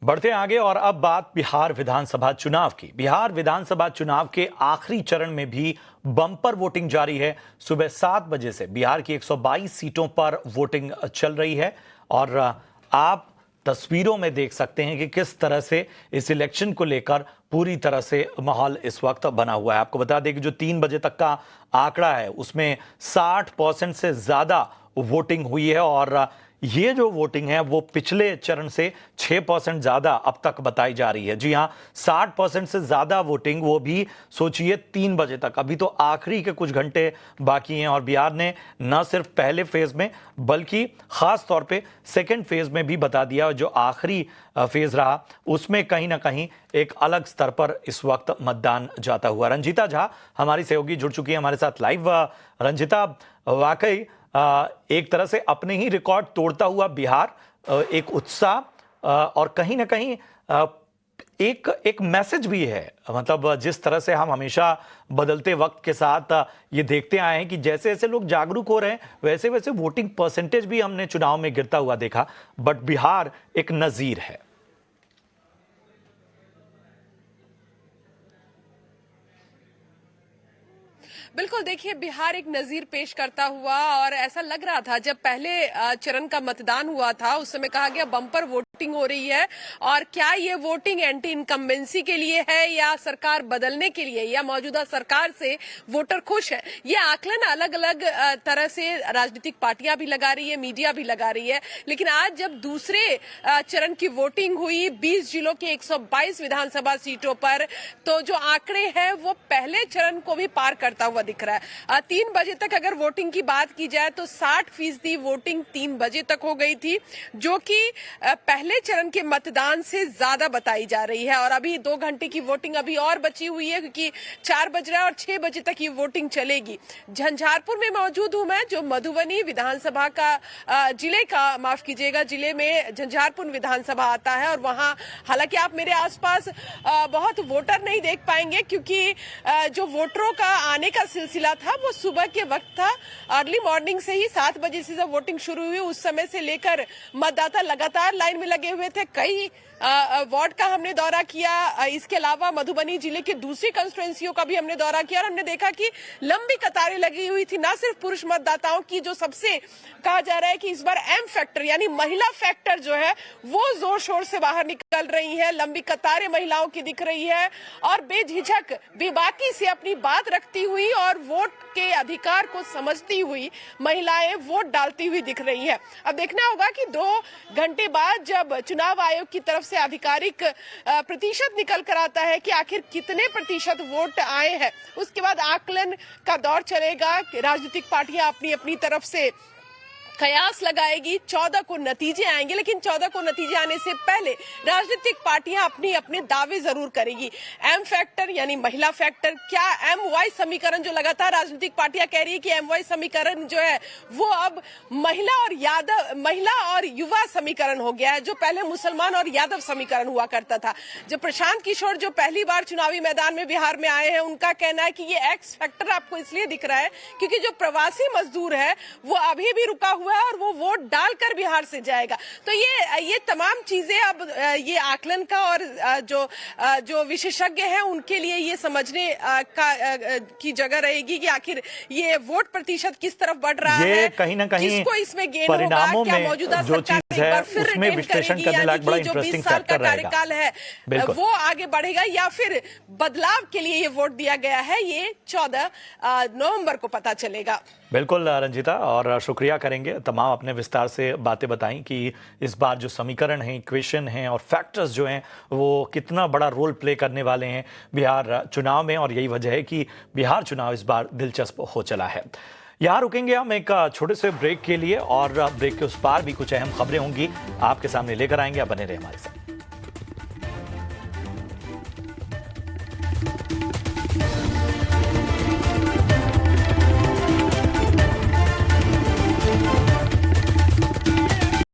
बढ़ते हैं आगे और अब बात बिहार विधानसभा चुनाव की। बिहार विधानसभा चुनाव के आखिरी चरण में भी बम्पर वोटिंग जारी है। सुबह 7 बजे से बिहार की 122 सीटों पर वोटिंग चल रही है और आप तस्वीरों में देख सकते हैं कि किस तरह से इस इलेक्शन को लेकर पूरी तरह से माहौल इस वक्त बना हुआ है। आपको बता दें कि जो 3 बजे तक का आंकड़ा है उसमें 60% से ज्यादा वोटिंग हुई है और ये जो वोटिंग है वो पिछले चरण से 6% ज्यादा अब तक बताई जा रही है। जी हां, 60% से ज्यादा वोटिंग, वो भी सोचिए 3 बजे तक। अभी तो आखिरी के कुछ घंटे बाकी हैं और बिहार ने न सिर्फ पहले फेज में बल्कि खास तौर पे सेकेंड फेज में भी बता दिया। जो आखिरी फेज रहा उसमें कहीं ना कहीं एक अलग स्तर पर इस वक्त मतदान जाता हुआ। रंजीता झा हमारी सहयोगी जुड़ चुकी है हमारे साथ लाइव। रंजीता, वाकई एक तरह से अपने ही रिकॉर्ड तोड़ता हुआ बिहार, एक उत्साह और कहीं ना कहीं एक मैसेज भी है। मतलब जिस तरह से हम हमेशा बदलते वक्त के साथ ये देखते आए हैं कि जैसे जैसे लोग जागरूक हो रहे हैं वैसे वैसे वोटिंग परसेंटेज भी हमने चुनाव में गिरता हुआ देखा, बट बिहार एक नजीर है। बिल्कुल, देखिए बिहार एक नजीर पेश करता हुआ और ऐसा लग रहा था जब पहले चरण का मतदान हुआ था उस समय कहा गया बम्पर वोटिंग हो रही है। और क्या ये वोटिंग एंटी इनकम्बेंसी के लिए है या सरकार बदलने के लिए या मौजूदा सरकार से वोटर खुश है, ये आकलन अलग अलग तरह से राजनीतिक पार्टियां भी लगा रही है, मीडिया भी लगा रही है। लेकिन आज जब दूसरे चरण की वोटिंग हुई 20 जिलों के 122 विधानसभा सीटों पर, तो जो आंकड़े हैं वो पहले चरण को भी पार करता हुआ दिख रहा है। 3 बजे तक अगर वोटिंग की बात की जाए तो 60% वोटिंग 3 बजे तक हो गई थी, जो कि पहले चरण के मतदान से ज्यादा बताई जा रही है। और अभी 2 घंटे की वोटिंग अभी और बची हुई है क्योंकि 4 बज रहा है और 6 बजे तक ये वोटिंग चलेगी। झंझारपुर में मौजूद हूं मैं, जो मधुबनी विधानसभा का जिले में झंझारपुर विधानसभा आता है। और वहां हालांकि आप मेरे आसपास बहुत वोटर नहीं देख पाएंगे क्योंकि जो वोटरों का आने का सिलसिला था वो सुबह के वक्त था। अर्ली मॉर्निंग से ही 7 बजे से जब वोटिंग शुरू हुई उस समय से लेकर मतदाता लगातार लाइन में लगे हुए थे। कई वार्ड का हमने दौरा किया, इसके अलावा मधुबनी जिले के दूसरी कंस्टिट्यूएंसियों का भी हमने दौरा किया और हमने देखा कि लंबी कतारें लगी हुई थी, ना सिर्फ पुरुष मतदाताओं की, जो सबसे कहा जा रहा है कि इस बार एम फैक्टर यानी महिला फैक्टर जो है वो जोर शोर से बाहर निकल रही है। लंबी कतारें महिलाओं की दिख रही है और बेझिझक बेबाकी से अपनी बात रखती हुई और वोट के अधिकार को समझती हुई महिलाएं वोट डालती हुई दिख रही है। अब देखना होगा कि 2 घंटे बाद जब चुनाव आयोग की तरफ से आधिकारिक प्रतिशत निकल कर आता है कि आखिर कितने प्रतिशत वोट आए हैं, उसके बाद आकलन का दौर चलेगा। राजनीतिक पार्टियां अपनी अपनी तरफ से कयास लगाएगी, 14 को नतीजे आएंगे। लेकिन 14 को नतीजे आने से पहले राजनीतिक पार्टियां अपने अपने दावे जरूर करेगी। एम फैक्टर यानी महिला फैक्टर, क्या एम वाई समीकरण जो लगातार राजनीतिक पार्टियां कह रही है कि एम वाई समीकरण जो है वो अब महिला और युवा समीकरण हो गया है, जो पहले मुसलमान और यादव समीकरण हुआ करता था। जब प्रशांत किशोर जो पहली बार चुनावी मैदान में बिहार में आए हैं, उनका कहना है कि ये एक्स फैक्टर आपको इसलिए दिख रहा है क्योंकि जो प्रवासी मजदूर है वो अभी भी रुका हुआ और वो वोट डालकर बिहार से जाएगा। तो ये तमाम चीजें अब ये आकलन का और जो विशेषज्ञ हैं उनके लिए ये समझने की जगह रहेगी कि आखिर ये वोट प्रतिशत किस तरफ बढ़ रहा है, कहीं ना कहीं किसको इसमें गेन होगा, क्या मौजूदा सरकार एक बार फिर रिटेन करेगी, यानी कि जो 20 साल का कार्यकाल है वो आगे बढ़ेगा या फिर बदलाव के लिए ये वोट दिया गया है, ये 14 नवंबर को पता चलेगा। बिल्कुल रंजीता, और शुक्रिया करेंगे तमाम अपने विस्तार से बातें बताई कि इस बार जो समीकरण हैं, इक्वेशन हैं और फैक्टर्स जो हैं वो कितना बड़ा रोल प्ले करने वाले हैं बिहार चुनाव में। और यही वजह है कि बिहार चुनाव इस बार दिलचस्प हो चला है। यहाँ रुकेंगे हम एक छोटे से ब्रेक के लिए और ब्रेक के उस पार भी कुछ अहम खबरें होंगी आपके सामने लेकर आएंगे। आप बने रहे हमारे साथ।